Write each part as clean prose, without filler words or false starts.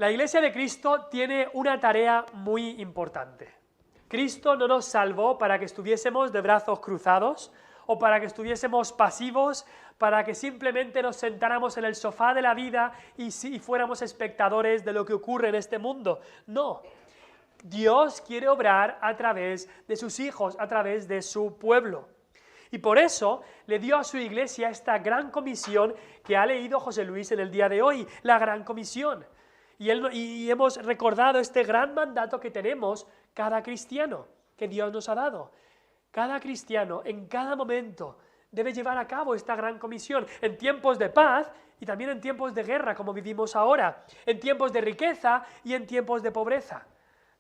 La Iglesia de Cristo tiene una tarea muy importante. Cristo no nos salvó para que estuviésemos de brazos cruzados o para que estuviésemos pasivos, para que simplemente nos sentáramos en el sofá de la vida y fuéramos espectadores de lo que ocurre en este mundo. No. Dios quiere obrar a través de sus hijos, a través de su pueblo. Y por eso le dio a su iglesia esta gran comisión que ha leído José Luis en el día de hoy, la gran comisión. Y hemos recordado este gran mandato que tenemos cada cristiano, que Dios nos ha dado. Cada cristiano, en cada momento, debe llevar a cabo esta gran comisión, en tiempos de paz y también en tiempos de guerra, como vivimos ahora, en tiempos de riqueza y en tiempos de pobreza.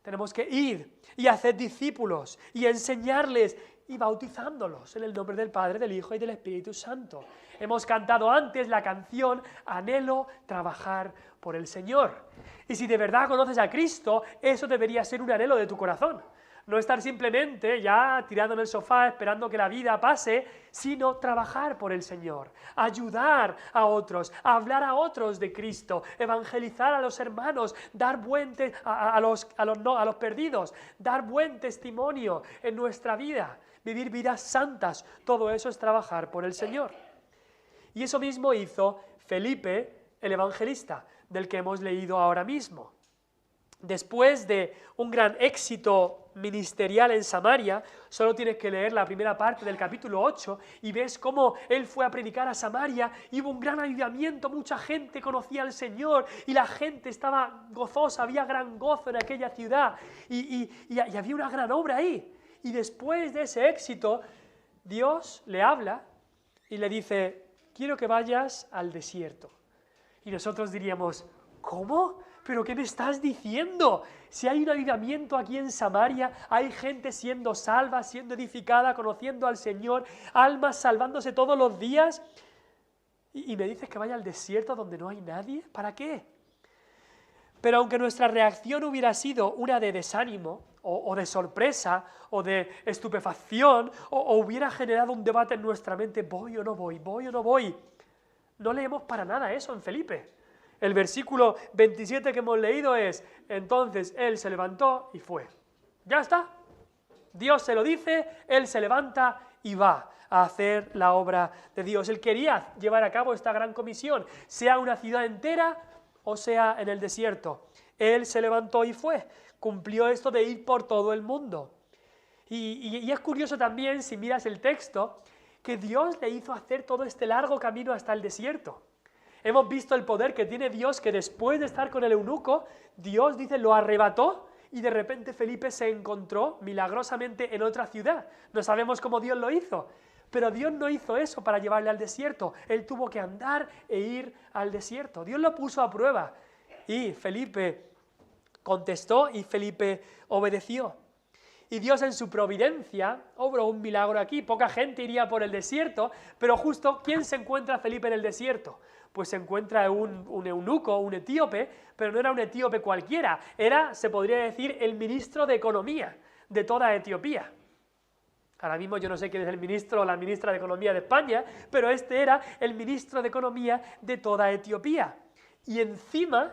Tenemos que ir y hacer discípulos y enseñarles y bautizándolos en el nombre del Padre, del Hijo y del Espíritu Santo. Hemos cantado antes la canción Anhelo trabajar por el Señor. Y si de verdad conoces a Cristo, eso debería ser un anhelo de tu corazón. No estar simplemente ya tirado en el sofá esperando que la vida pase, sino trabajar por el Señor, ayudar a otros, hablar a otros de Cristo, evangelizar a los hermanos, dar a los perdidos, dar buen testimonio en nuestra vida, vivir vidas santas. Todo eso es trabajar por el Señor. Y eso mismo hizo Felipe, el evangelista, del que hemos leído ahora mismo. Después de un gran éxito ministerial en Samaria, solo tienes que leer la primera parte del capítulo 8 y ves cómo él fue a predicar a Samaria y hubo un gran avivamiento, mucha gente conocía al Señor y la gente estaba gozosa, había gran gozo en aquella ciudad y había una gran obra ahí. Y después de ese éxito, Dios le habla y le dice, quiero que vayas al desierto. Y nosotros diríamos, ¿cómo? ¿Pero qué me estás diciendo? Si hay un avivamiento aquí en Samaria, hay gente siendo salva, siendo edificada, conociendo al Señor, almas salvándose todos los días, y me dices que vaya al desierto donde no hay nadie, ¿para qué? Pero aunque nuestra reacción hubiera sido una de desánimo, o de sorpresa, o de estupefacción, o hubiera generado un debate en nuestra mente, voy o no voy, voy o no voy, no leemos para nada eso en Felipe. El versículo 27 que hemos leído es, entonces él se levantó y fue. Ya está. Dios se lo dice, él se levanta y va a hacer la obra de Dios. Él quería llevar a cabo esta gran comisión, sea una ciudad entera o sea en el desierto. Él se levantó y fue. Cumplió esto de ir por todo el mundo. Y es curioso también, si miras el texto, que Dios le hizo hacer todo este largo camino hasta el desierto. Hemos visto el poder que tiene Dios, que después de estar con el eunuco, Dios dice, lo arrebató y de repente Felipe se encontró milagrosamente en otra ciudad. No sabemos cómo Dios lo hizo, pero Dios no hizo eso para llevarle al desierto. Él tuvo que andar e ir al desierto. Dios lo puso a prueba y Felipe contestó y Felipe obedeció. Y Dios en su providencia obró un milagro aquí. Poca gente iría por el desierto, pero justo, ¿quién se encuentra a Felipe en el desierto? Pues se encuentra un eunuco, un etíope, pero no era un etíope cualquiera, era, se podría decir, el ministro de Economía de toda Etiopía. Ahora mismo yo no sé quién es el ministro o la ministra de Economía de España, pero este era el ministro de Economía de toda Etiopía. Y encima,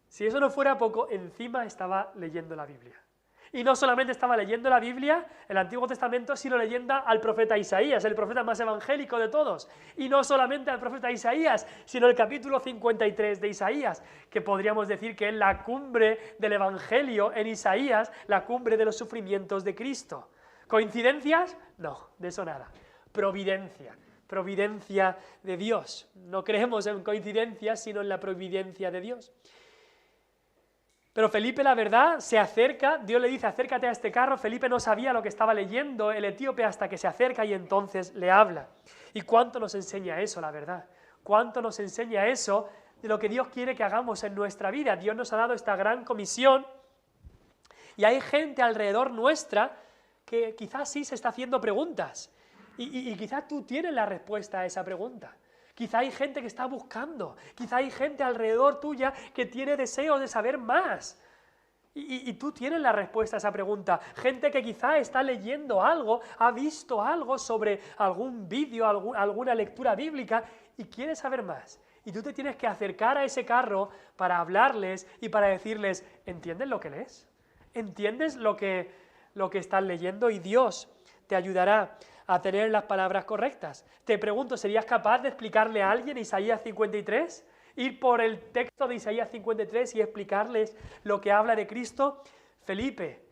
si eso no fuera poco, encima estaba leyendo la Biblia. Y no solamente estaba leyendo la Biblia, el Antiguo Testamento, sino leyendo al profeta Isaías, el profeta más evangélico de todos. Y no solamente al profeta Isaías, sino el capítulo 53 de Isaías, que podríamos decir que es la cumbre del Evangelio en Isaías, la cumbre de los sufrimientos de Cristo. ¿Coincidencias? No, de eso nada. Providencia, providencia de Dios. No creemos en coincidencias, sino en la providencia de Dios. Pero Felipe, la verdad, se acerca, Dios le dice, acércate a este carro. Felipe no sabía lo que estaba leyendo el etíope hasta que se acerca y entonces le habla. ¿Y cuánto nos enseña eso, la verdad? ¿Cuánto nos enseña eso de lo que Dios quiere que hagamos en nuestra vida? Dios nos ha dado esta gran comisión y hay gente alrededor nuestra que quizás sí se está haciendo preguntas y quizás tú tienes la respuesta a esa pregunta. Quizá hay gente que está buscando, quizá hay gente alrededor tuya que tiene deseos de saber más. Y tú tienes la respuesta a esa pregunta. Gente que quizá está leyendo algo, ha visto algo sobre algún vídeo, alguna lectura bíblica y quiere saber más. Y tú te tienes que acercar a ese carro para hablarles y para decirles, ¿entiendes lo que lees? ¿Entiendes lo que estás leyendo? Y Dios te ayudará a tener las palabras correctas. Te pregunto, ¿serías capaz de explicarle a alguien Isaías 53? Ir por el texto de Isaías 53 y explicarles lo que habla de Cristo. Felipe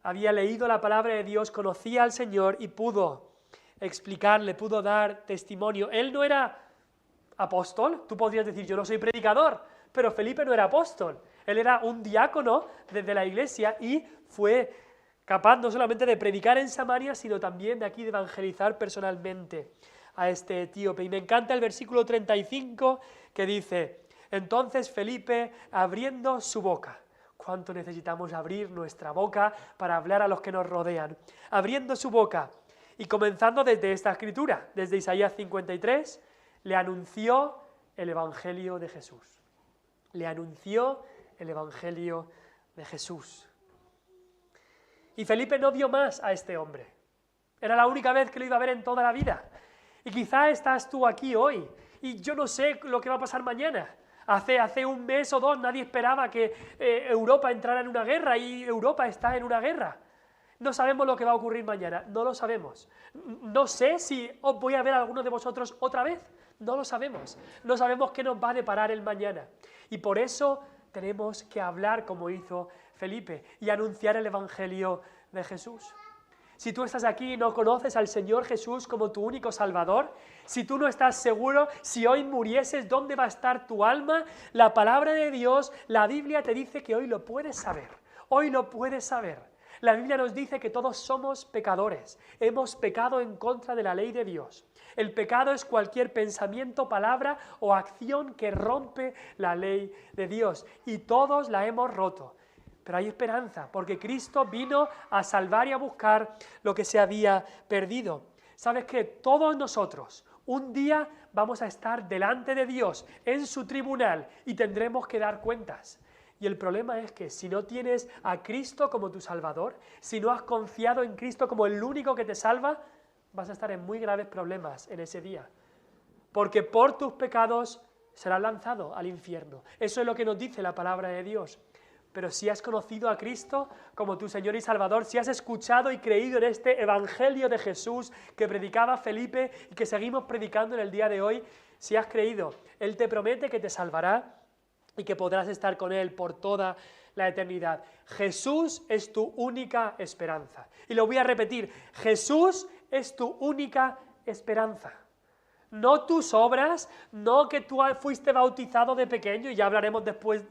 había leído la palabra de Dios, conocía al Señor y pudo explicarle, pudo dar testimonio. Él no era apóstol, tú podrías decir, yo no soy predicador, pero Felipe no era apóstol. Él era un diácono desde la iglesia y fue capaz no solamente de predicar en Samaria, sino también de aquí de evangelizar personalmente a este etíope. Y me encanta el versículo 35 que dice, entonces Felipe abriendo su boca. ¿Cuánto necesitamos abrir nuestra boca para hablar a los que nos rodean? Abriendo su boca y comenzando desde esta escritura, desde Isaías 53, le anunció el Evangelio de Jesús. Le anunció el Evangelio de Jesús. Y Felipe no vio más a este hombre. Era la única vez que lo iba a ver en toda la vida. Y quizá estás tú aquí hoy y yo no sé lo que va a pasar mañana. Hace un mes o dos nadie esperaba que Europa entrara en una guerra y Europa está en una guerra. No sabemos lo que va a ocurrir mañana, no lo sabemos. No sé si os voy a ver a alguno de vosotros otra vez, no lo sabemos. No sabemos qué nos va a deparar el mañana. Y por eso tenemos que hablar como hizo Felipe y anunciar el Evangelio de Jesús. Si tú estás aquí y no conoces al Señor Jesús como tu único Salvador, si tú no estás seguro, si hoy murieses, ¿dónde va a estar tu alma? La palabra de Dios, la Biblia te dice que hoy lo puedes saber. Hoy lo puedes saber. La Biblia nos dice que todos somos pecadores. Hemos pecado en contra de la ley de Dios. El pecado es cualquier pensamiento, palabra o acción que rompe la ley de Dios. Y todos la hemos roto. Pero hay esperanza, porque Cristo vino a salvar y a buscar lo que se había perdido. ¿Sabes qué? Todos nosotros un día vamos a estar delante de Dios en su tribunal y tendremos que dar cuentas. Y el problema es que si no tienes a Cristo como tu Salvador, si no has confiado en Cristo como el único que te salva, vas a estar en muy graves problemas en ese día. Porque por tus pecados serás lanzado al infierno. Eso es lo que nos dice la palabra de Dios. Pero si has conocido a Cristo como tu Señor y Salvador, si has escuchado y creído en este Evangelio de Jesús que predicaba Felipe y que seguimos predicando en el día de hoy, si has creído, Él te promete que te salvará y que podrás estar con Él por toda la eternidad. Jesús es tu única esperanza. Y lo voy a repetir, Jesús es tu única esperanza. No tus obras, no que tú fuiste bautizado de pequeño, y ya hablaremos después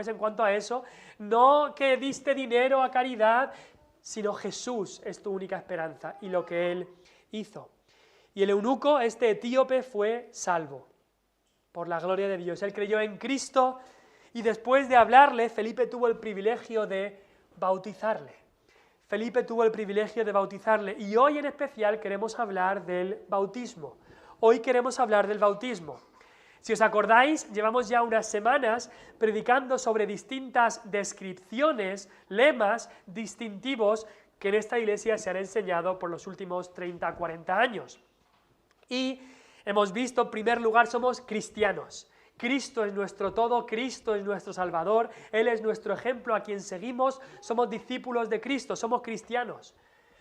en cuanto a eso, no que diste dinero a caridad, sino Jesús es tu única esperanza y lo que Él hizo. Y el eunuco, este etíope, fue salvo por la gloria de Dios. Él creyó en Cristo y después de hablarle, Felipe tuvo el privilegio de bautizarle. Felipe tuvo el privilegio de bautizarle y hoy en especial queremos hablar del bautismo. Hoy queremos hablar del bautismo. Si os acordáis, llevamos ya unas semanas predicando sobre distintas descripciones, lemas distintivos que en esta iglesia se han enseñado por los últimos 30, 40 años. Y hemos visto, en primer lugar, somos cristianos. Cristo es nuestro todo, Cristo es nuestro Salvador, Él es nuestro ejemplo a quien seguimos, somos discípulos de Cristo, somos cristianos.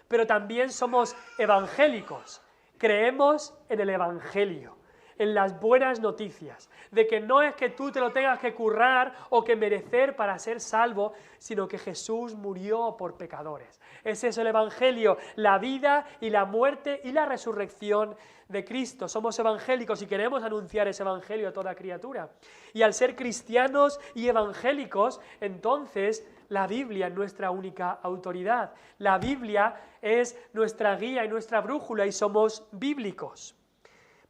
Pero también somos evangélicos. Creemos en el Evangelio, en las buenas noticias, de que no es que tú te lo tengas que currar o que merecer para ser salvo, sino que Jesús murió por pecadores. Ese es el Evangelio, la vida y la muerte y la resurrección de Cristo. Somos evangélicos y queremos anunciar ese Evangelio a toda criatura. Y al ser cristianos y evangélicos, entonces la Biblia es nuestra única autoridad. La Biblia es nuestra guía y nuestra brújula y somos bíblicos.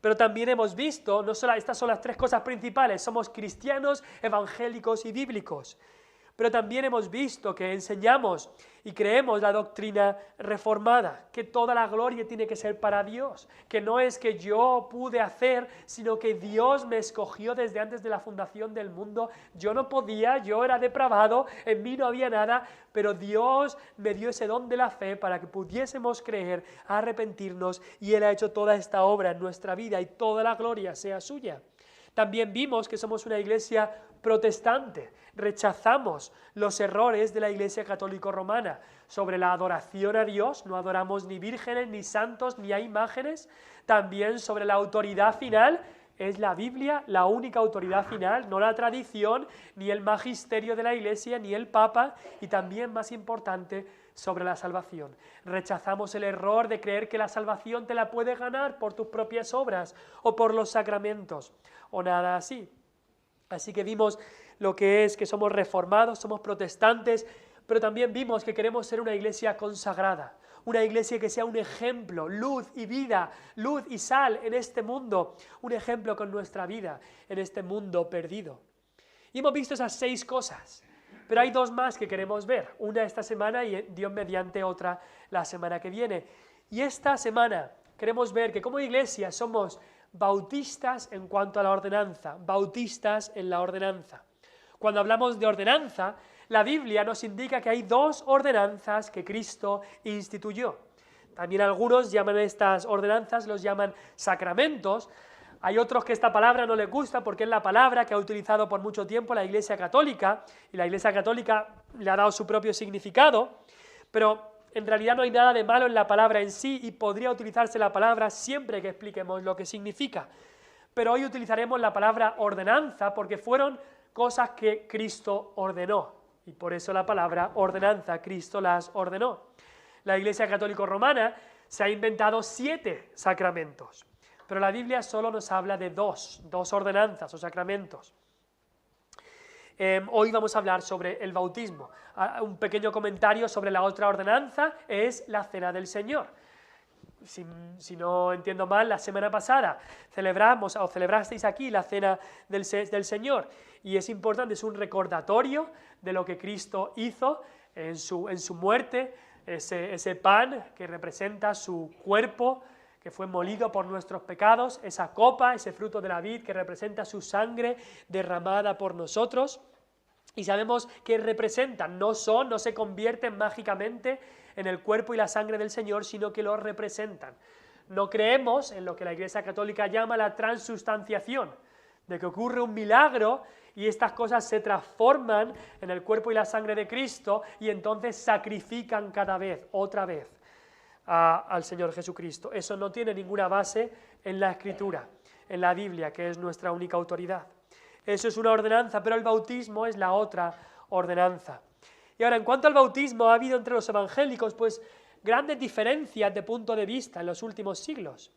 Pero también hemos visto, estas son las tres cosas principales, somos cristianos, evangélicos y bíblicos. Pero también hemos visto que enseñamos y creemos la doctrina reformada, que toda la gloria tiene que ser para Dios, que no es que yo pude hacer, sino que Dios me escogió desde antes de la fundación del mundo. Yo no podía, yo era depravado, en mí no había nada, pero Dios me dio ese don de la fe para que pudiésemos creer, arrepentirnos, y Él ha hecho toda esta obra en nuestra vida y toda la gloria sea suya. También vimos que somos una iglesia protestante. Rechazamos los errores de la Iglesia Católica Romana sobre la adoración a Dios. No adoramos ni vírgenes, ni santos, ni a imágenes. También sobre la autoridad final. Es la Biblia la única autoridad final, no la tradición, ni el magisterio de la Iglesia, ni el Papa, y también, más importante, sobre la salvación. Rechazamos el error de creer que la salvación te la puedes ganar por tus propias obras o por los sacramentos, o nada así. Así que vimos lo que es que somos reformados, somos protestantes, pero también vimos que queremos ser una iglesia consagrada, una iglesia que sea un ejemplo, luz y vida, luz y sal en este mundo, un ejemplo con nuestra vida en este mundo perdido. Y hemos visto esas 6 cosas, pero hay 2 más que queremos ver, una esta semana y Dios mediante otra la semana que viene. Y esta semana queremos ver que como iglesia somos bautistas en cuanto a la ordenanza, bautistas en la ordenanza. Cuando hablamos de ordenanza, la Biblia nos indica que hay 2 ordenanzas que Cristo instituyó. También algunos llaman estas ordenanzas, los llaman sacramentos. Hay otros que esta palabra no les gusta porque es la palabra que ha utilizado por mucho tiempo la Iglesia Católica, y la Iglesia Católica le ha dado su propio significado, pero en realidad no hay nada de malo en la palabra en sí y podría utilizarse la palabra siempre que expliquemos lo que significa. Pero hoy utilizaremos la palabra ordenanza porque fueron cosas que Cristo ordenó, y por eso la palabra ordenanza, Cristo las ordenó. La Iglesia Católica Romana se ha inventado 7 sacramentos, pero la Biblia solo nos habla de 2 ordenanzas o sacramentos. Hoy vamos a hablar sobre el bautismo. Un pequeño comentario sobre la otra ordenanza es la Cena del Señor. Si no entiendo mal, la semana pasada celebrasteis aquí la Cena del Señor, y es importante, es un recordatorio de lo que Cristo hizo en su muerte, ese pan que representa su cuerpo que fue molido por nuestros pecados, esa copa, ese fruto de la vid que representa su sangre derramada por nosotros. Y sabemos que representan, no se convierten mágicamente en el cuerpo y la sangre del Señor, sino que lo representan. No creemos en lo que la Iglesia Católica llama la transustanciación, de que ocurre un milagro y estas cosas se transforman en el cuerpo y la sangre de Cristo y entonces sacrifican cada vez, otra vez, al Señor Jesucristo. Eso no tiene ninguna base en la Escritura, en la Biblia, que es nuestra única autoridad. Eso es una ordenanza, pero el bautismo es la otra ordenanza. Y ahora, en cuanto al bautismo, ha habido entre los evangélicos pues grandes diferencias de punto de vista en los últimos siglos.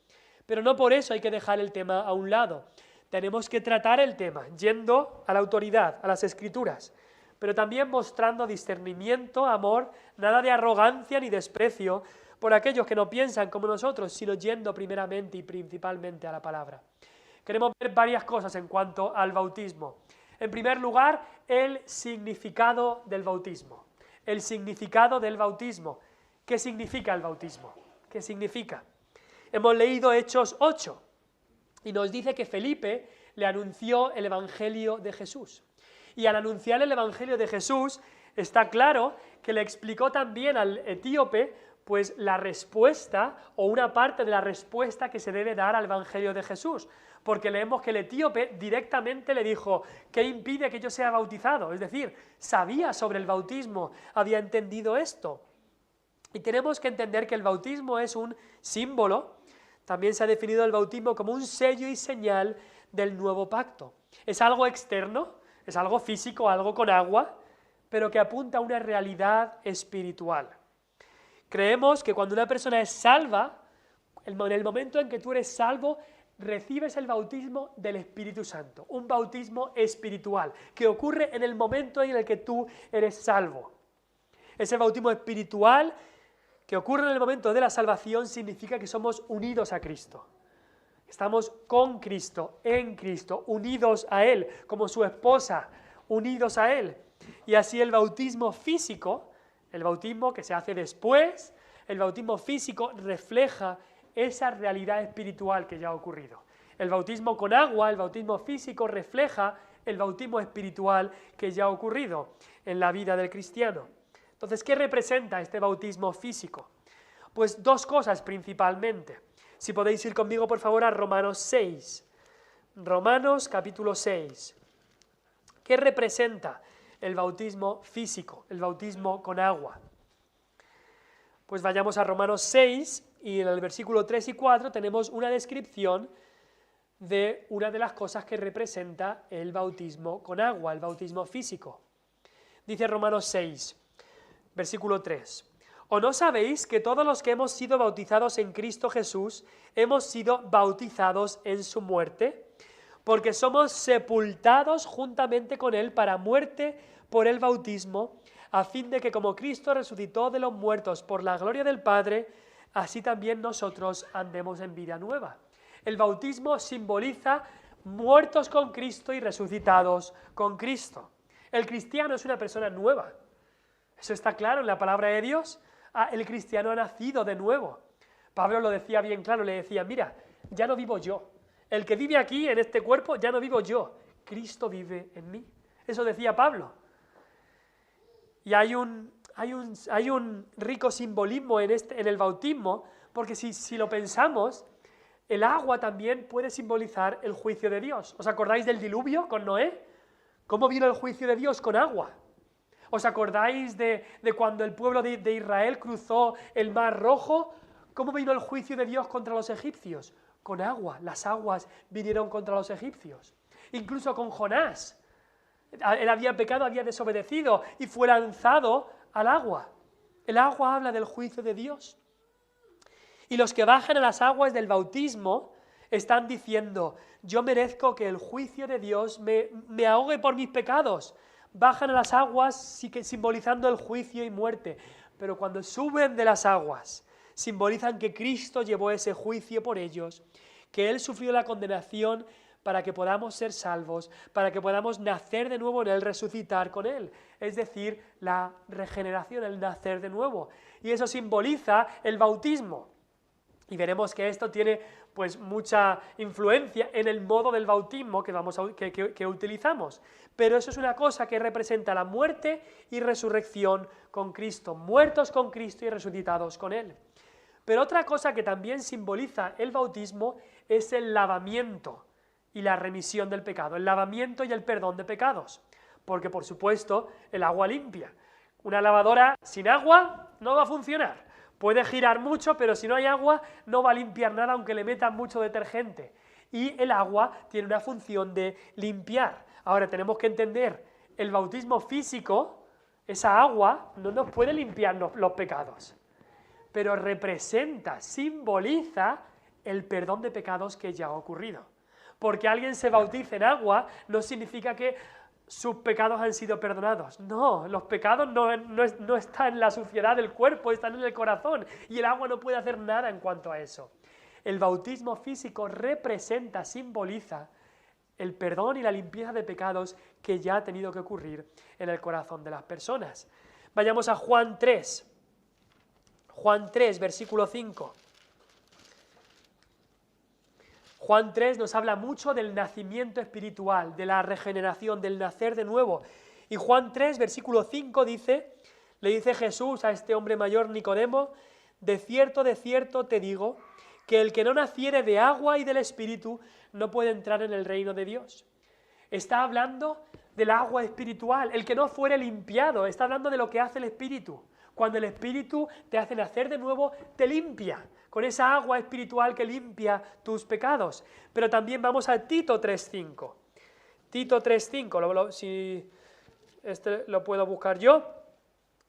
Pero no por eso hay que dejar el tema a un lado. Tenemos que tratar el tema, yendo a la autoridad, a las Escrituras, pero también mostrando discernimiento, amor, nada de arrogancia ni desprecio por aquellos que no piensan como nosotros, sino yendo primeramente y principalmente a la palabra. Queremos ver varias cosas en cuanto al bautismo. En primer lugar, el significado del bautismo. El significado del bautismo. ¿Qué significa el bautismo? ¿Qué significa? Hemos leído Hechos 8 y nos dice que Felipe le anunció el Evangelio de Jesús. Y al anunciar el Evangelio de Jesús, está claro que le explicó también al etíope pues la respuesta o una parte de la respuesta que se debe dar al Evangelio de Jesús. Porque leemos que el etíope directamente le dijo, ¿qué impide que yo sea bautizado? Es decir, sabía sobre el bautismo, había entendido esto. Y tenemos que entender que el bautismo es un símbolo, también se ha definido el bautismo como un sello y señal del nuevo pacto. Es algo externo, es algo físico, algo con agua, pero que apunta a una realidad espiritual. Creemos que cuando una persona es salva, en el momento en que tú eres salvo, recibes el bautismo del Espíritu Santo, un bautismo espiritual, que ocurre en el momento en el que tú eres salvo. Ese bautismo espiritual que ocurre en el momento de la salvación significa que somos unidos a Cristo. Estamos con Cristo, en Cristo, unidos a Él, como su esposa, unidos a Él. Y así el bautismo físico, el bautismo que se hace después, el bautismo físico refleja esa realidad espiritual que ya ha ocurrido. El bautismo con agua, el bautismo físico, refleja el bautismo espiritual que ya ha ocurrido en la vida del cristiano. Entonces, ¿qué representa este bautismo físico? Pues 2 cosas principalmente. Si podéis ir conmigo, por favor, a Romanos 6. Romanos capítulo 6. ¿Qué representa el bautismo físico, el bautismo con agua? Pues vayamos a Romanos 6 y en el versículo 3 y 4 tenemos una descripción de una de las cosas que representa el bautismo con agua, el bautismo físico. Dice Romanos 6, versículo 3. ¿O no sabéis que todos los que hemos sido bautizados en Cristo Jesús hemos sido bautizados en su muerte? Porque somos sepultados juntamente con Él para muerte por el bautismo, a fin de que como Cristo resucitó de los muertos por la gloria del Padre, así también nosotros andemos en vida nueva. El bautismo simboliza muertos con Cristo y resucitados con Cristo. El cristiano es una persona nueva. Eso está claro en la palabra de Dios. El cristiano ha nacido de nuevo. Pablo lo decía bien claro, le decía, mira, ya no vivo yo. El que vive aquí, en este cuerpo, ya no vivo yo. Cristo vive en mí. Eso decía Pablo. Y hay un rico simbolismo en el bautismo, porque si lo pensamos, el agua también puede simbolizar el juicio de Dios. ¿Os acordáis del diluvio con Noé? ¿Cómo vino el juicio de Dios? Con agua. ¿Os acordáis de cuando el pueblo de Israel cruzó el Mar Rojo? ¿Cómo vino el juicio de Dios contra los egipcios? Con agua. Las aguas vinieron contra los egipcios. Incluso con Jonás. Él había pecado, había desobedecido y fue lanzado al agua. El agua habla del juicio de Dios. Y los que bajan a las aguas del bautismo están diciendo, yo merezco que el juicio de Dios me ahogue por mis pecados. Bajan a las aguas simbolizando el juicio y muerte, pero cuando suben de las aguas, simbolizan que Cristo llevó ese juicio por ellos, que Él sufrió la condenación para que podamos ser salvos, para que podamos nacer de nuevo en Él, resucitar con Él. Es decir, la regeneración, el nacer de nuevo. Y eso simboliza el bautismo. Y veremos que esto tiene pues mucha influencia en el modo del bautismo que utilizamos. Pero eso es una cosa que representa la muerte y resurrección con Cristo, muertos con Cristo y resucitados con Él. Pero otra cosa que también simboliza el bautismo es el lavamiento y la remisión del pecado, el lavamiento y el perdón de pecados. Porque, por supuesto, el agua limpia. Una lavadora sin agua no va a funcionar. Puede girar mucho, pero si no hay agua no va a limpiar nada aunque le metan mucho detergente. Y el agua tiene una función de limpiar. Ahora tenemos que entender, el bautismo físico, esa agua no nos puede limpiar los pecados, pero representa, simboliza el perdón de pecados que ya ha ocurrido. Porque alguien se bautice en agua no significa que sus pecados han sido perdonados. No, los pecados no están en la suciedad del cuerpo, están en el corazón, y el agua no puede hacer nada en cuanto a eso. El bautismo físico representa, simboliza el perdón y la limpieza de pecados que ya ha tenido que ocurrir en el corazón de las personas. Vayamos a Juan 3. Juan 3, versículo 5. Juan 3 nos habla mucho del nacimiento espiritual, de la regeneración, del nacer de nuevo. Y Juan 3, versículo 5 le dice Jesús a este hombre mayor Nicodemo, de cierto te digo, que el que no naciere de agua y del Espíritu no puede entrar en el reino de Dios. Está hablando del agua espiritual, el que no fuere limpiado, está hablando de lo que hace el Espíritu. Cuando el Espíritu te hace nacer de nuevo, te limpia, con esa agua espiritual que limpia tus pecados. Pero también vamos a Tito 3.5. Tito 3.5, si este lo puedo buscar yo,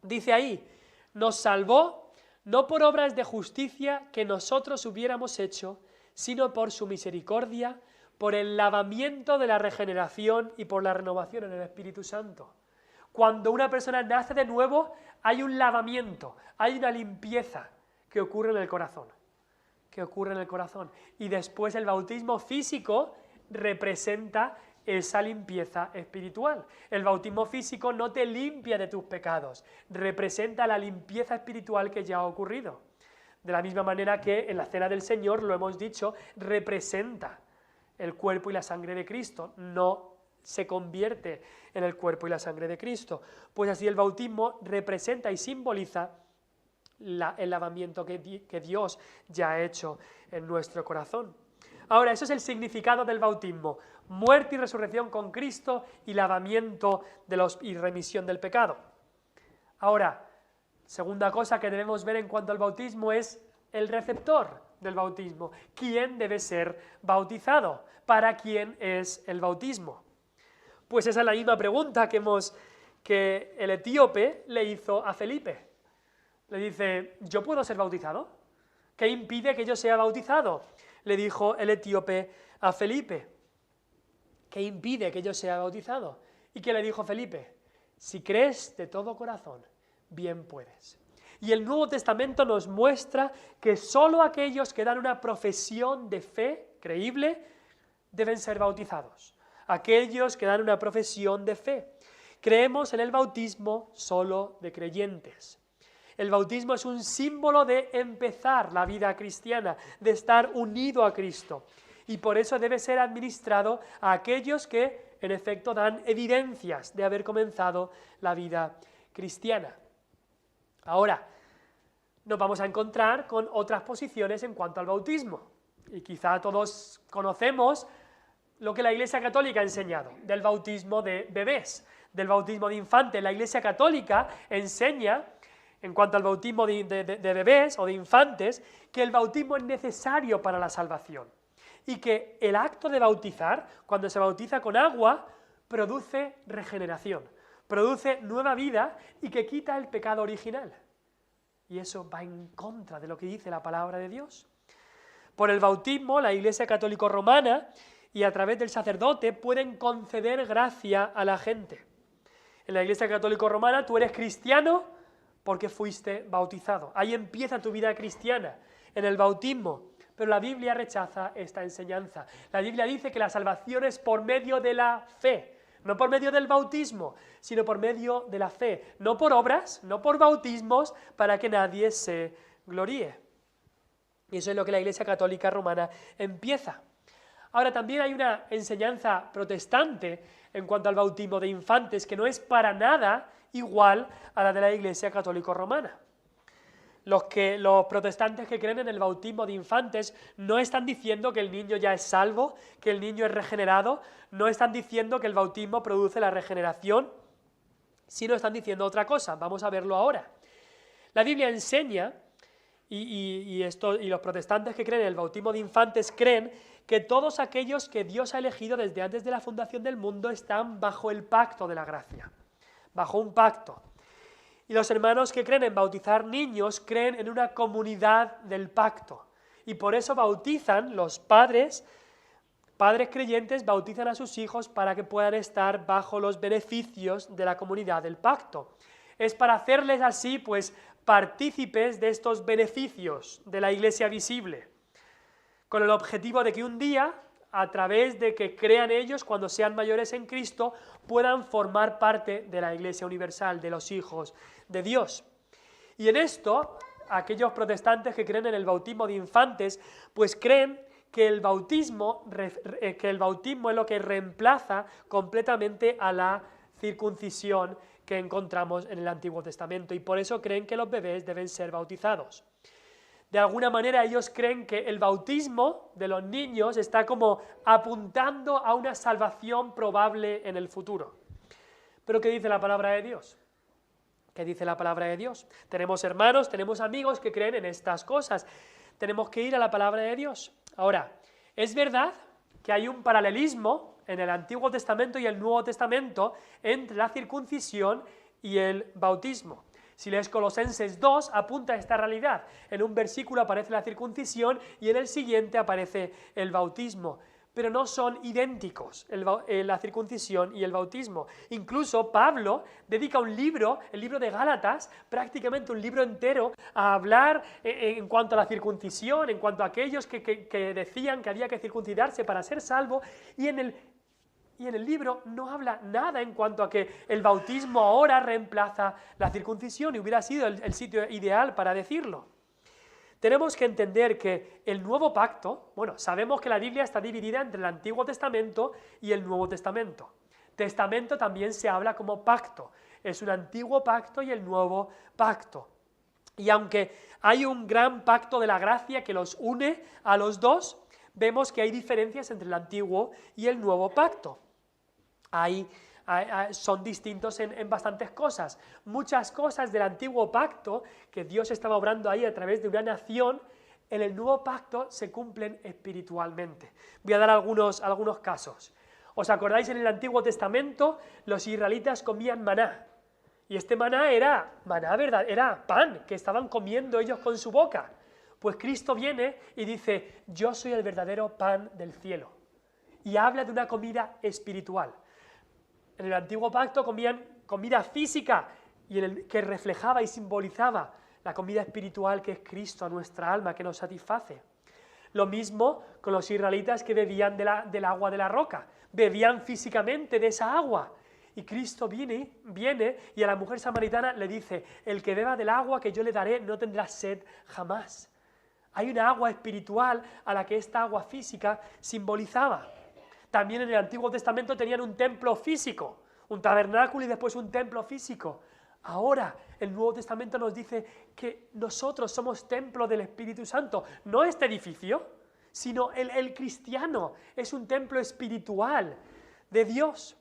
dice ahí, nos salvó no por obras de justicia que nosotros hubiéramos hecho, sino por su misericordia, por el lavamiento de la regeneración y por la renovación en el Espíritu Santo. Cuando una persona nace de nuevo, hay un lavamiento, hay una limpieza que ocurre en el corazón. Y después el bautismo físico representa esa limpieza espiritual. El bautismo físico no te limpia de tus pecados, representa la limpieza espiritual que ya ha ocurrido. De la misma manera que en la cena del Señor, lo hemos dicho, representa el cuerpo y la sangre de Cristo, no se convierte en el cuerpo y la sangre de Cristo. Pues así el bautismo representa y simboliza el lavamiento que Dios ya ha hecho en nuestro corazón. Ahora, eso es el significado del bautismo: muerte y resurrección con Cristo y lavamiento y remisión del pecado. Ahora, segunda cosa que debemos ver en cuanto al bautismo es el receptor del bautismo. ¿Quién debe ser bautizado? ¿Para quién es el bautismo? Pues esa es la misma pregunta que el etíope le hizo a Felipe. Le dice, ¿yo puedo ser bautizado? ¿Qué impide que yo sea bautizado? Le dijo el etíope a Felipe. ¿Qué impide que yo sea bautizado? ¿Y qué le dijo Felipe? Si crees de todo corazón, bien puedes. Y el Nuevo Testamento nos muestra que solo aquellos que dan una profesión de fe creíble deben ser bautizados. Aquellos que dan una profesión de fe. Creemos en el bautismo solo de creyentes. El bautismo es un símbolo de empezar la vida cristiana, de estar unido a Cristo. Y por eso debe ser administrado a aquellos que, en efecto, dan evidencias de haber comenzado la vida cristiana. Ahora, nos vamos a encontrar con otras posiciones en cuanto al bautismo. Y quizá todos conocemos lo que la Iglesia Católica ha enseñado del bautismo de bebés, del bautismo de infantes. La Iglesia Católica enseña, en cuanto al bautismo de bebés o de infantes, que el bautismo es necesario para la salvación y que el acto de bautizar, cuando se bautiza con agua, produce regeneración, produce nueva vida y que quita el pecado original. Y eso va en contra de lo que dice la palabra de Dios. Por el bautismo, la Iglesia Católica Romana y a través del sacerdote pueden conceder gracia a la gente. En la Iglesia Católica Romana tú eres cristiano porque fuiste bautizado. Ahí empieza tu vida cristiana, en el bautismo. Pero la Biblia rechaza esta enseñanza. La Biblia dice que la salvación es por medio de la fe, no por medio del bautismo, sino por medio de la fe. No por obras, no por bautismos, para que nadie se gloríe. Y eso es lo que la Iglesia Católica Romana empieza. Ahora, también hay una enseñanza protestante en cuanto al bautismo de infantes que no es para nada igual a la de la Iglesia Católica Romana. Los protestantes que creen en el bautismo de infantes no están diciendo que el niño ya es salvo, que el niño es regenerado, no están diciendo que el bautismo produce la regeneración, sino están diciendo otra cosa. Vamos a verlo ahora. La Biblia enseña, y los protestantes que creen en el bautismo de infantes creen que todos aquellos que Dios ha elegido desde antes de la fundación del mundo están bajo el pacto de la gracia, bajo un pacto. Y los hermanos que creen en bautizar niños creen en una comunidad del pacto. Y por eso bautizan los padres creyentes, bautizan a sus hijos para que puedan estar bajo los beneficios de la comunidad del pacto. Es para hacerles así, pues, partícipes de estos beneficios de la iglesia visible, con el objetivo de que un día, a través de que crean ellos, cuando sean mayores en Cristo, puedan formar parte de la Iglesia Universal, de los hijos de Dios. Y en esto, aquellos protestantes que creen en el bautismo de infantes, pues creen que el bautismo es lo que reemplaza completamente a la circuncisión que encontramos en el Antiguo Testamento, y por eso creen que los bebés deben ser bautizados. De alguna manera ellos creen que el bautismo de los niños está como apuntando a una salvación probable en el futuro. ¿Pero qué dice la palabra de Dios? ¿Qué dice la palabra de Dios? Tenemos hermanos, tenemos amigos que creen en estas cosas. Tenemos que ir a la palabra de Dios. Ahora, es verdad que hay un paralelismo en el Antiguo Testamento y el Nuevo Testamento entre la circuncisión y el bautismo. Si lees Colosenses 2, apunta a esta realidad. En un versículo aparece la circuncisión y en el siguiente aparece el bautismo. Pero no son idénticos la circuncisión y el bautismo. Incluso Pablo dedica un libro, el libro de Gálatas, prácticamente un libro entero, a hablar en cuanto a la circuncisión, en cuanto a aquellos que decían que había que circuncidarse para ser salvo, y en el libro no habla nada en cuanto a que el bautismo ahora reemplaza la circuncisión, y hubiera sido el sitio ideal para decirlo. Tenemos que entender que el nuevo pacto, sabemos que la Biblia está dividida entre el Antiguo Testamento y el Nuevo Testamento. Testamento también se habla como pacto, es un antiguo pacto y el nuevo pacto. Y aunque hay un gran pacto de la gracia que los une a los dos, vemos que hay diferencias entre el antiguo y el nuevo pacto. Son distintos en bastantes cosas. Muchas cosas del antiguo pacto, que Dios estaba obrando ahí a través de una nación, en el nuevo pacto se cumplen espiritualmente. Voy a dar algunos casos. ¿Os acordáis? En el Antiguo Testamento los israelitas comían maná, y este maná era ¿verdad? Era pan que estaban comiendo ellos con su boca. Pues Cristo viene y dice: yo soy el verdadero pan del cielo, y habla de una comida espiritual. En el Antiguo Pacto comían comida física, que reflejaba y simbolizaba la comida espiritual que es Cristo a nuestra alma, que nos satisface. Lo mismo con los israelitas que bebían del agua de la roca, bebían físicamente de esa agua. Y Cristo viene y a la mujer samaritana le dice: el que beba del agua que yo le daré no tendrá sed jamás. Hay una agua espiritual a la que esta agua física simbolizaba. También en el Antiguo Testamento tenían un templo físico, un tabernáculo y después un templo físico. Ahora el Nuevo Testamento nos dice que nosotros somos templo del Espíritu Santo, no este edificio, sino el cristiano es un templo espiritual de Dios.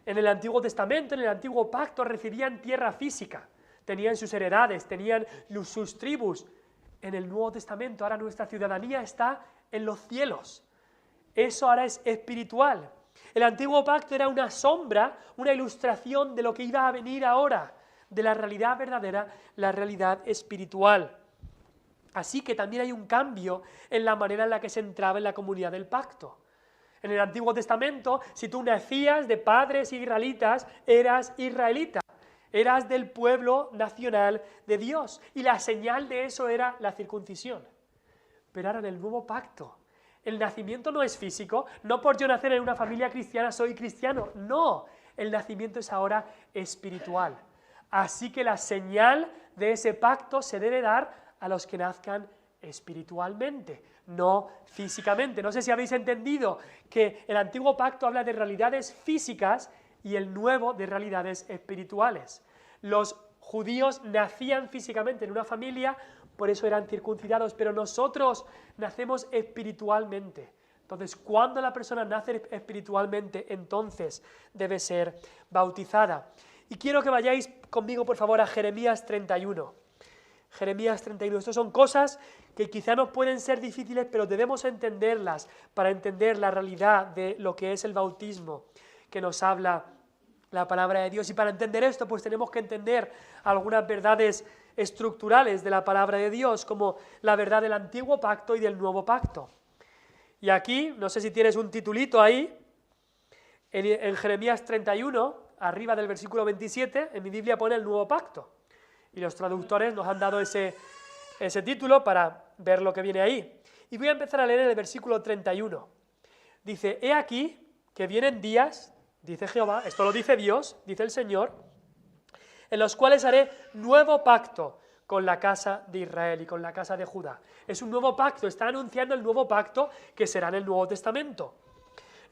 En el Antiguo Testamento, en el Antiguo Pacto, recibían tierra física, tenían sus heredades, tenían sus tribus. En el Nuevo Testamento ahora nuestra ciudadanía está en los cielos. Eso ahora es espiritual. El Antiguo Pacto era una sombra, una ilustración de lo que iba a venir ahora, de la realidad verdadera, la realidad espiritual. Así que también hay un cambio en la manera en la que se entraba en la comunidad del pacto. En el Antiguo Testamento, si tú nacías de padres israelitas, eras israelita, eras del pueblo nacional de Dios, y la señal de eso era la circuncisión. Pero ahora en el nuevo pacto, el nacimiento no es físico, no por yo nacer en una familia cristiana soy cristiano, no, el nacimiento es ahora espiritual. Así que la señal de ese pacto se debe dar a los que nazcan espiritualmente, no físicamente. No sé si habéis entendido que el antiguo pacto habla de realidades físicas y el nuevo de realidades espirituales. Los judíos nacían físicamente en una familia, por eso eran circuncidados, pero nosotros nacemos espiritualmente. Entonces, cuando la persona nace espiritualmente, entonces debe ser bautizada. Y quiero que vayáis conmigo, por favor, a Jeremías 31. Jeremías 31. Estas son cosas que quizá nos pueden ser difíciles, pero debemos entenderlas para entender la realidad de lo que es el bautismo que nos habla la palabra de Dios. Y para entender esto, pues tenemos que entender algunas verdades estructurales de la palabra de Dios, como la verdad del antiguo pacto y del nuevo pacto. Y aquí, no sé si tienes un titulito ahí, en Jeremías 31, arriba del versículo 27, en mi Biblia pone el nuevo pacto. Y los traductores nos han dado ese título para ver lo que viene ahí. Y voy a empezar a leer el versículo 31. Dice: he aquí que vienen días, dice Jehová, esto lo dice Dios, dice el Señor, en los cuales haré nuevo pacto con la casa de Israel y con la casa de Judá. Es un nuevo pacto, está anunciando el nuevo pacto que será en el Nuevo Testamento.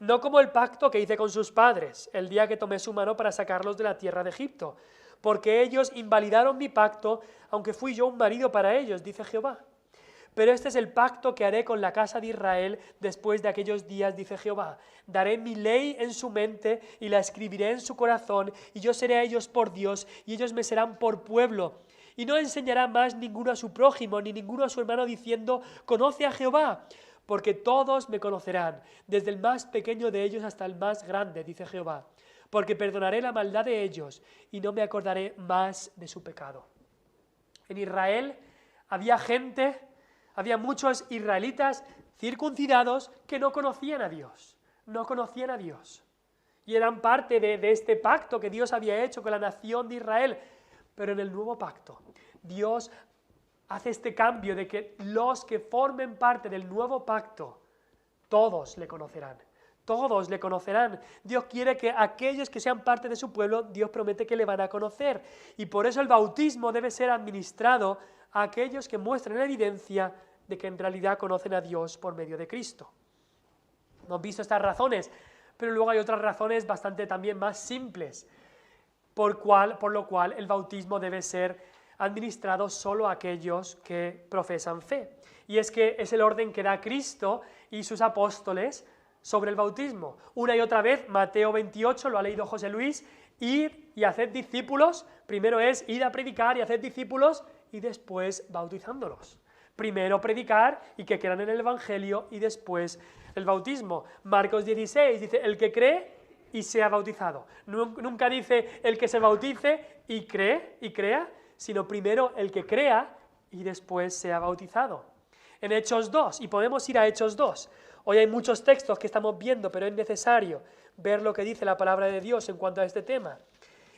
No como el pacto que hice con sus padres, el día que tomé su mano para sacarlos de la tierra de Egipto, porque ellos invalidaron mi pacto, aunque fui yo un marido para ellos, dice Jehová. Pero este es el pacto que haré con la casa de Israel después de aquellos días, dice Jehová. Daré mi ley en su mente y la escribiré en su corazón, y yo seré a ellos por Dios, y ellos me serán por pueblo. Y no enseñará más ninguno a su prójimo, ni ninguno a su hermano, diciendo: conoce a Jehová, porque todos me conocerán, desde el más pequeño de ellos hasta el más grande, dice Jehová. Porque perdonaré la maldad de ellos, y no me acordaré más de su pecado. En Israel había muchos israelitas circuncidados que no conocían a Dios, y eran parte de este pacto que Dios había hecho con la nación de Israel. Pero en el nuevo pacto, Dios hace este cambio de que los que formen parte del nuevo pacto, todos le conocerán. Todos le conocerán. Dios quiere que aquellos que sean parte de su pueblo, Dios promete que le van a conocer. Y por eso el bautismo debe ser administrado a aquellos que muestren evidencia de que en realidad conocen a Dios por medio de Cristo. Hemos visto estas razones, pero luego hay otras razones bastante también más simples, por lo cual el bautismo debe ser administrado solo a aquellos que profesan fe. Y es que es el orden que da Cristo, y sus apóstoles sobre el bautismo. Una y otra vez, Mateo 28, lo ha leído José Luis, ir y hacer discípulos, primero es ir a predicar y hacer discípulos y después bautizándolos. Primero predicar y que crean en el Evangelio y después el bautismo. Marcos 16 dice, el que cree y sea bautizado. Nunca dice el que se bautice y cree y crea, sino primero el que crea y después sea bautizado. En Hechos 2, y podemos ir a Hechos 2, hoy hay muchos textos que estamos viendo, pero es necesario ver lo que dice la palabra de Dios en cuanto a este tema.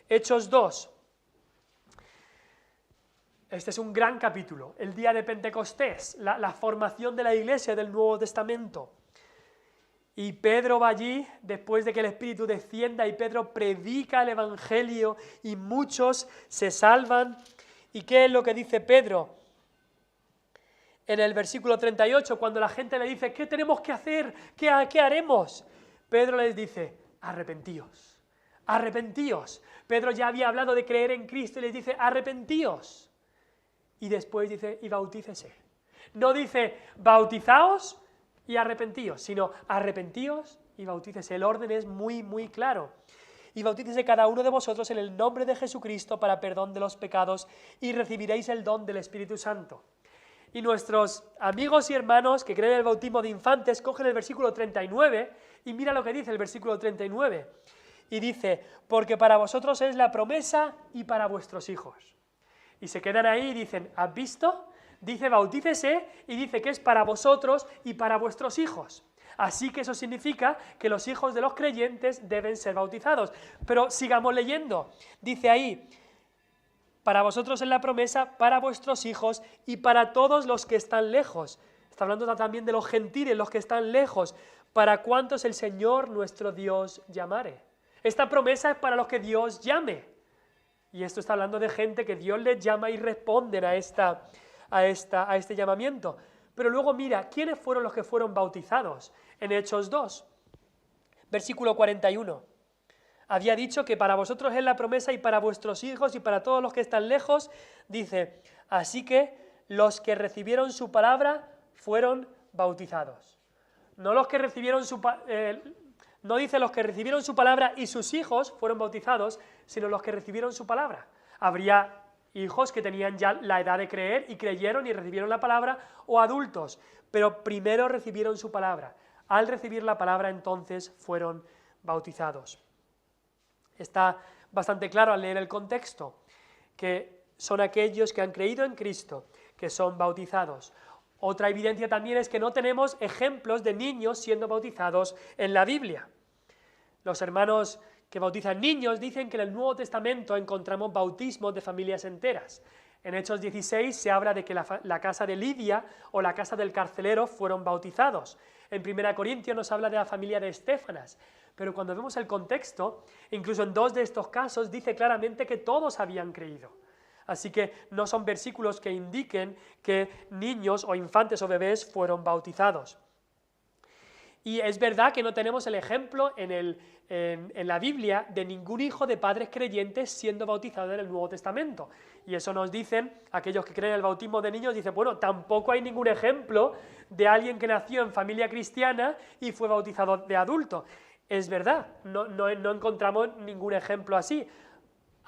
Hechos 2. Este es un gran capítulo, el día de Pentecostés, la formación de la iglesia del Nuevo Testamento. Y Pedro va allí, después de que el Espíritu descienda, y Pedro predica el Evangelio, y muchos se salvan. ¿Y qué es lo que dice Pedro? En el versículo 38, cuando la gente le dice, ¿qué tenemos que hacer? ¿Qué haremos? Pedro les dice, arrepentíos, arrepentíos. Pedro ya había hablado de creer en Cristo y les dice, arrepentíos. Y después dice, y bautícese. No dice, bautizaos y arrepentíos, sino arrepentíos y bautícese. El orden es muy, muy claro. Y bautícese cada uno de vosotros en el nombre de Jesucristo para perdón de los pecados y recibiréis el don del Espíritu Santo. Y nuestros amigos y hermanos que creen en el bautismo de infantes cogen el versículo 39 y mira lo que dice el versículo 39. Y dice, porque para vosotros es la promesa y para vuestros hijos. Y se quedan ahí y dicen, ¿has visto? Dice bautícese y dice que es para vosotros y para vuestros hijos. Así que eso significa que los hijos de los creyentes deben ser bautizados. Pero sigamos leyendo. Dice ahí, para vosotros es la promesa, para vuestros hijos y para todos los que están lejos. Está hablando también de los gentiles, los que están lejos. Para cuantos el Señor nuestro Dios llamare. Esta promesa es para los que Dios llame. Y esto está hablando de gente que Dios les llama y responden a este llamamiento. Pero luego mira, ¿quiénes fueron los que fueron bautizados? En Hechos 2, versículo 41. Había dicho que para vosotros es la promesa y para vuestros hijos y para todos los que están lejos. Dice, así que los que recibieron su palabra fueron bautizados. No los que recibieron no dice los que recibieron su palabra y sus hijos fueron bautizados, sino los que recibieron su palabra. Habría hijos que tenían ya la edad de creer y creyeron y recibieron la palabra, o adultos, pero primero recibieron su palabra. Al recibir la palabra entonces fueron bautizados. Está bastante claro al leer el contexto que son aquellos que han creído en Cristo, que son bautizados. Otra evidencia también es que no tenemos ejemplos de niños siendo bautizados en la Biblia. Los hermanos que bautizan niños dicen que en el Nuevo Testamento encontramos bautismos de familias enteras. En Hechos 16 se habla de que la casa de Lidia o la casa del carcelero fueron bautizados. En 1 Corintios nos habla de la familia de Estéfanas. Pero cuando vemos el contexto, incluso en 2 de estos casos dice claramente que todos habían creído. Así que no son versículos que indiquen que niños o infantes o bebés fueron bautizados. Y es verdad que no tenemos el ejemplo en la Biblia de ningún hijo de padres creyentes siendo bautizado en el Nuevo Testamento. Y eso nos dicen aquellos que creen en el bautismo de niños, dicen, bueno, tampoco hay ningún ejemplo de alguien que nació en familia cristiana y fue bautizado de adulto. Es verdad, no encontramos ningún ejemplo así,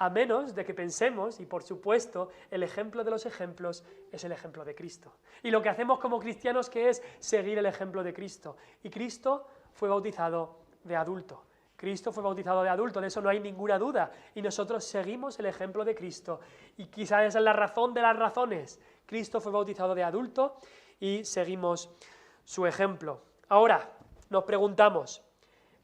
a menos de que pensemos, y por supuesto, el ejemplo de los ejemplos es el ejemplo de Cristo. Y lo que hacemos como cristianos, ¿qué es? Seguir el ejemplo de Cristo. Y Cristo fue bautizado de adulto. Cristo fue bautizado de adulto, de eso no hay ninguna duda. Y nosotros seguimos el ejemplo de Cristo. Y quizás esa es la razón de las razones. Cristo fue bautizado de adulto y seguimos su ejemplo. Ahora, nos preguntamos,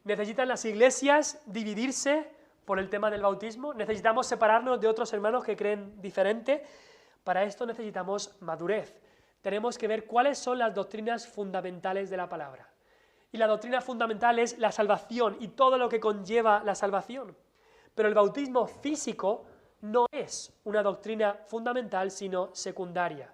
¿necesitan las iglesias dividirse por el tema del bautismo? ¿Necesitamos separarnos de otros hermanos que creen diferente? Para esto necesitamos madurez. Tenemos que ver cuáles son las doctrinas fundamentales de la palabra. Y la doctrina fundamental es la salvación y todo lo que conlleva la salvación. Pero el bautismo físico no es una doctrina fundamental, sino secundaria.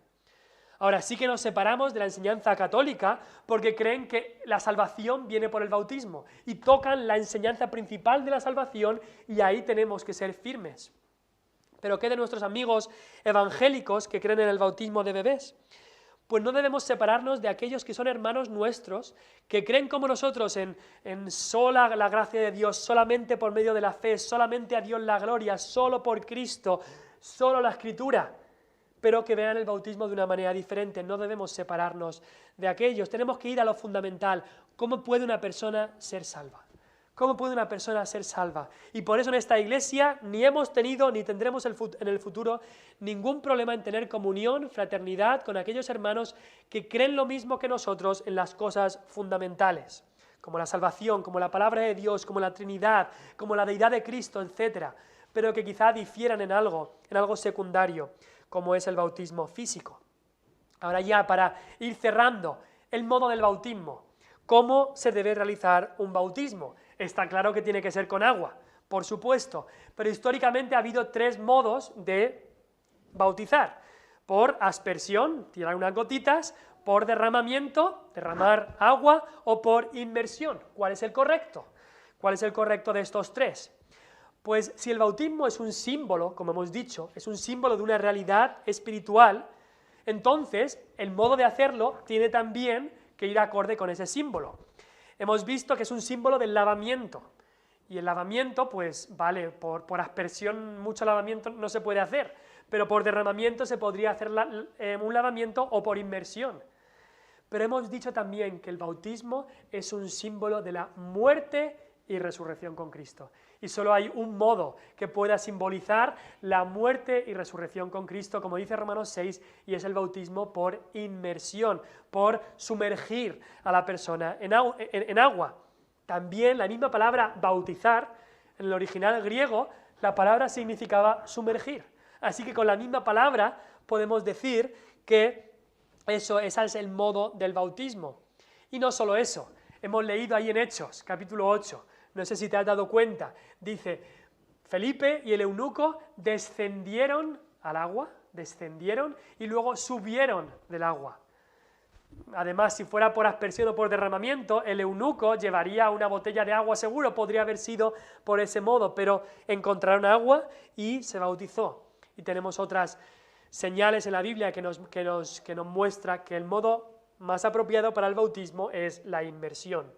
Ahora sí que nos separamos de la enseñanza católica porque creen que la salvación viene por el bautismo y tocan la enseñanza principal de la salvación y ahí tenemos que ser firmes. Pero ¿qué de nuestros amigos evangélicos que creen en el bautismo de bebés? pues no debemos separarnos de aquellos que son hermanos nuestros, que creen como nosotros en sola la gracia de Dios, solamente por medio de la fe, solamente a Dios la gloria, solo por Cristo, solo la Escritura, pero que vean el bautismo de una manera diferente. No debemos separarnos de aquellos, tenemos que ir a lo fundamental. ¿Cómo puede una persona ser salva? ¿Cómo puede una persona ser salva? Y por eso en esta iglesia ni hemos tenido ni tendremos en el futuro ningún problema en tener comunión, fraternidad con aquellos hermanos que creen lo mismo que nosotros en las cosas fundamentales, como la salvación, como la palabra de Dios, como la Trinidad, como la deidad de Cristo, etc., pero que quizá difieran en algo secundario, como es el bautismo físico. Ahora ya, para ir cerrando, el modo del bautismo. ¿Cómo se debe realizar un bautismo? Está claro que tiene que ser con agua, por supuesto, pero históricamente ha habido 3 modos de bautizar: por aspersión, tirar unas gotitas, por derramamiento, derramar agua, o por inmersión. ¿Cuál es el correcto? ¿Cuál es el correcto de estos 3? Pues si el bautismo es un símbolo, como hemos dicho, es un símbolo de una realidad espiritual, entonces el modo de hacerlo tiene también que ir acorde con ese símbolo. Hemos visto que es un símbolo del lavamiento, y el lavamiento, pues vale, por aspersión mucho lavamiento no se puede hacer, pero por derramamiento se podría hacer un lavamiento, o por inmersión. Pero hemos dicho también que el bautismo es un símbolo de la muerte y resurrección con Cristo. Y solo hay un modo que pueda simbolizar la muerte y resurrección con Cristo, como dice Romanos 6, y es el bautismo por inmersión, por sumergir a la persona en agua. También la misma palabra bautizar, en el original griego, la palabra significaba sumergir. Así que con la misma palabra podemos decir que ese es el modo del bautismo. Y no solo eso, hemos leído ahí en Hechos, capítulo 8, no sé si te has dado cuenta, dice, Felipe y el eunuco descendieron al agua, descendieron y luego subieron del agua. Además, si fuera por aspersión o por derramamiento, el eunuco llevaría una botella de agua seguro, podría haber sido por ese modo, pero encontraron agua y se bautizó. Y tenemos otras señales en la Biblia que nos muestra que el modo más apropiado para el bautismo es la inmersión.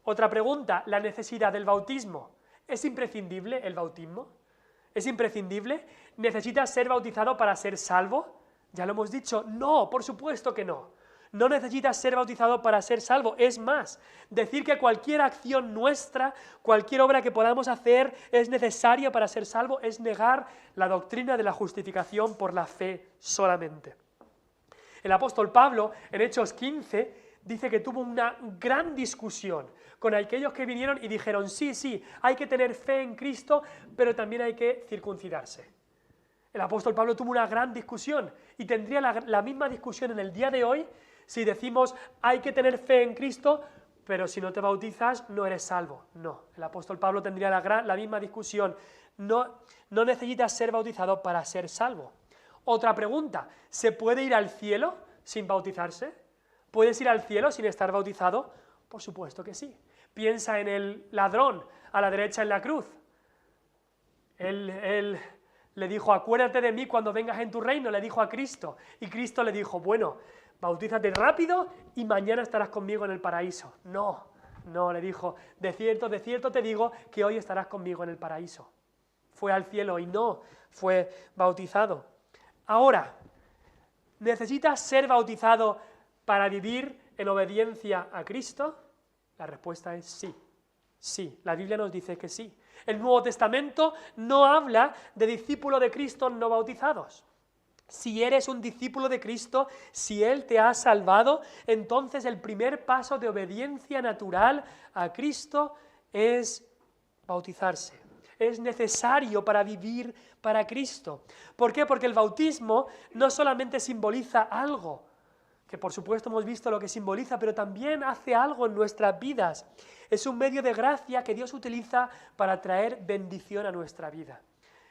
Otra pregunta, la necesidad del bautismo. ¿Es imprescindible el bautismo? ¿Es imprescindible? ¿Necesitas ser bautizado para ser salvo? Ya lo hemos dicho, no, por supuesto que no. No necesitas ser bautizado para ser salvo. Es más, decir que cualquier acción nuestra, cualquier obra que podamos hacer es necesaria para ser salvo, es negar la doctrina de la justificación por la fe solamente. El apóstol Pablo, en Hechos 15, dice que tuvo una gran discusión con aquellos que vinieron y dijeron, sí, hay que tener fe en Cristo, pero también hay que circuncidarse. El apóstol Pablo tuvo una gran discusión y tendría la misma discusión en el día de hoy si decimos, hay que tener fe en Cristo, pero si no te bautizas no eres salvo. No, el apóstol Pablo tendría la misma discusión. No necesitas ser bautizado para ser salvo. Otra pregunta, ¿se puede ir al cielo sin bautizarse? ¿Puedes ir al cielo sin estar bautizado? Por supuesto que sí. Piensa en el ladrón a la derecha en la cruz. Él le dijo, acuérdate de mí cuando vengas en tu reino, le dijo a Cristo. Y Cristo le dijo, bueno, bautízate rápido y mañana estarás conmigo en el paraíso. No, le dijo, de cierto te digo que hoy estarás conmigo en el paraíso. Fue al cielo y no fue bautizado. Ahora, ¿necesitas ser bautizado para vivir en obediencia a Cristo? La respuesta es sí. Sí, la Biblia nos dice que sí. El Nuevo Testamento no habla de discípulos de Cristo no bautizados. Si eres un discípulo de Cristo, si Él te ha salvado, entonces el primer paso de obediencia natural a Cristo es bautizarse. Es necesario para vivir para Cristo. ¿Por qué? Porque el bautismo no solamente simboliza algo, que por supuesto hemos visto lo que simboliza, pero también hace algo en nuestras vidas. Es un medio de gracia que Dios utiliza para traer bendición a nuestra vida.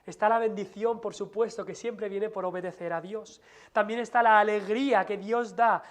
Está la bendición, por supuesto, que siempre viene por obedecer a Dios. También está la alegría que Dios da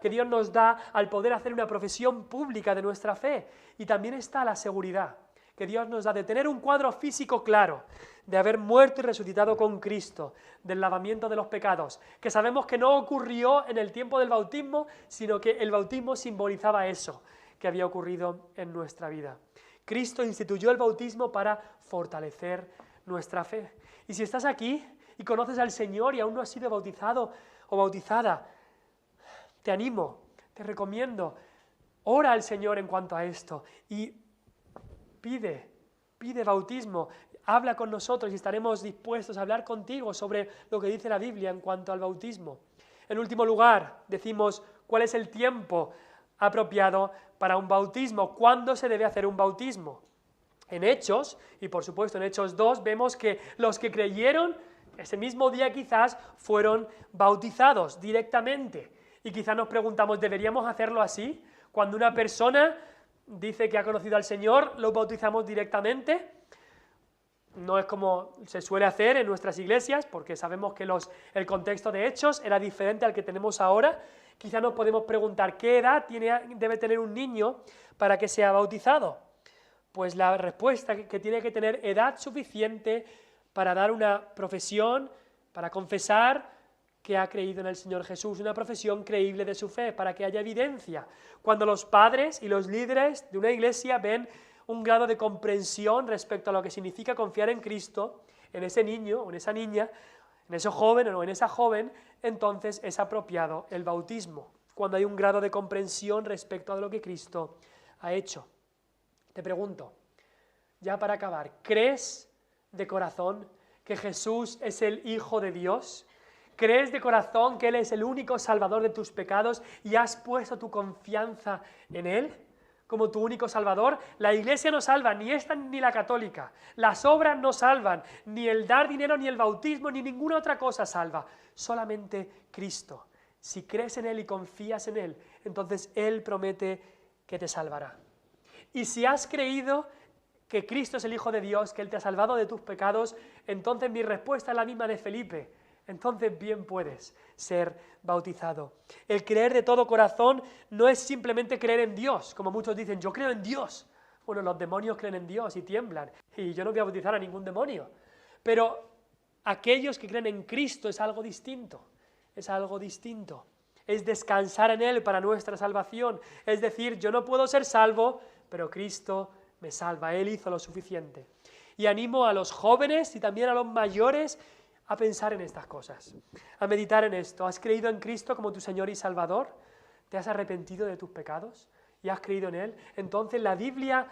que Dios nos da al poder hacer una profesión pública de nuestra fe. Y también está la seguridad que Dios nos da de tener un cuadro físico claro, de haber muerto y resucitado con Cristo, del lavamiento de los pecados, que sabemos que no ocurrió en el tiempo del bautismo, sino que el bautismo simbolizaba eso que había ocurrido en nuestra vida. Cristo instituyó el bautismo para fortalecer nuestra fe. Y si estás aquí y conoces al Señor y aún no has sido bautizado o bautizada, te animo, te recomiendo, ora al Señor en cuanto a esto y pide bautismo, habla con nosotros y estaremos dispuestos a hablar contigo sobre lo que dice la Biblia en cuanto al bautismo. En último lugar, decimos cuál es el tiempo apropiado para un bautismo, cuándo se debe hacer un bautismo. En Hechos, y por supuesto en Hechos 2, vemos que los que creyeron ese mismo día quizás fueron bautizados directamente. Y quizás nos preguntamos, ¿deberíamos hacerlo así? Cuando una persona dice que ha conocido al Señor, ¿lo bautizamos directamente? No es como se suele hacer en nuestras iglesias, porque sabemos que el contexto de Hechos era diferente al que tenemos ahora. Quizás nos podemos preguntar, ¿qué edad debe tener un niño para que sea bautizado? Pues la respuesta que tiene que tener edad suficiente para dar una profesión, para confesar que ha creído en el Señor Jesús, una profesión creíble de su fe, para que haya evidencia. Cuando los padres y los líderes de una iglesia ven un grado de comprensión respecto a lo que significa confiar en Cristo, en ese niño o en esa niña, en ese joven o en esa joven, entonces es apropiado el bautismo, cuando hay un grado de comprensión respecto a lo que Cristo ha hecho. Te pregunto, ya para acabar, ¿crees de corazón que Jesús es el Hijo de Dios? ¿Crees de corazón que Él es el único salvador de tus pecados y has puesto tu confianza en Él como tu único salvador? La iglesia no salva, ni esta ni la católica. Las obras no salvan, ni el dar dinero, ni el bautismo, ni ninguna otra cosa salva. Solamente Cristo. Si crees en Él y confías en Él, entonces Él promete que te salvará. Y si has creído que Cristo es el Hijo de Dios, que Él te ha salvado de tus pecados, entonces mi respuesta es la misma de Felipe. Entonces bien puedes ser bautizado. El creer de todo corazón no es simplemente creer en Dios, como muchos dicen, yo creo en Dios. Bueno, los demonios creen en Dios y tiemblan, y yo no voy a bautizar a ningún demonio. Pero aquellos que creen en Cristo es algo distinto, es algo distinto. Es descansar en Él para nuestra salvación. Es decir, yo no puedo ser salvo, pero Cristo me salva, Él hizo lo suficiente. Y animo a los jóvenes y también a los mayores a pensar en estas cosas, a meditar en esto. ¿Has creído en Cristo como tu Señor y Salvador? ¿Te has arrepentido de tus pecados y has creído en Él? Entonces la Biblia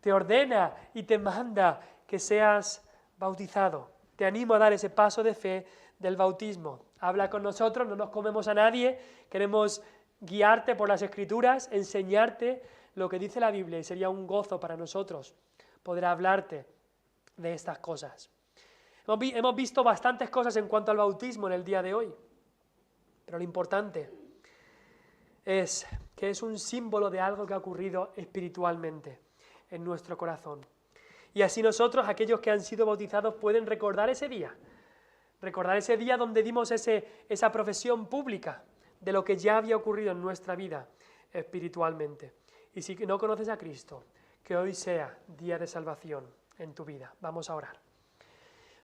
te ordena y te manda que seas bautizado. Te animo a dar ese paso de fe del bautismo. Habla con nosotros, no nos comemos a nadie, queremos guiarte por las Escrituras, enseñarte lo que dice la Biblia y sería un gozo para nosotros poder hablarte de estas cosas. Hemos visto bastantes cosas en cuanto al bautismo en el día de hoy, pero lo importante es que es un símbolo de algo que ha ocurrido espiritualmente en nuestro corazón. Y así nosotros, aquellos que han sido bautizados, pueden recordar ese día donde dimos esa profesión pública de lo que ya había ocurrido en nuestra vida espiritualmente. Y si no conoces a Cristo, que hoy sea día de salvación en tu vida. Vamos a orar.